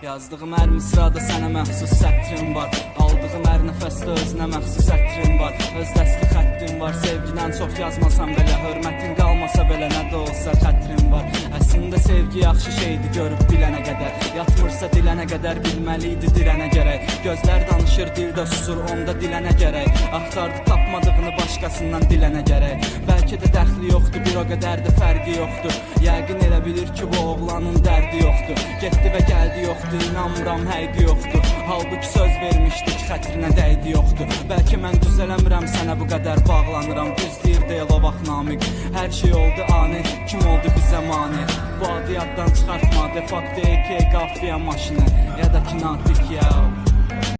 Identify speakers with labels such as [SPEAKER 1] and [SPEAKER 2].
[SPEAKER 1] Yazdığım hər misrada sənə məxsus sətrim var. Aldığım hər nəfəsdə özünə məxsus ətrim var. Öz dəsti xəttim var. Sevgidən çox yazmasam belə, hörmətin qalmasa belə, nə də olsa xətrim var. Əslində sevgi yaxşı şeydir görüb bilənə qədər. Yatmırsa dilənə qədər, bilməliydi dirənə gərək. Gözlər danışır, dildə susur, onda dilənə gərək. Axtardı tapmadığını başqasından dilənə gərək. Bəlkə də dəxli yoxdur, bir o qədər də fərqi yoxdur. Yəqin elə bilir ki bu oğlanın dərdi yoxdur. Getdi və gəldi yoxdur, inanmıram həqiqi yoxdur. Halbuki söz vermişdik, xətrinə dəydi yoxdur. Bəlkə mən düzələmirəm, sənə bu qədər bağlanıram. Düz deyir deyil o vaxt Namiq. Hər şey oldu ani, kim oldu bizə mani? Bu adı yaddan çıxartma, de facto EK qafiyə maşını ya da ki natik ya.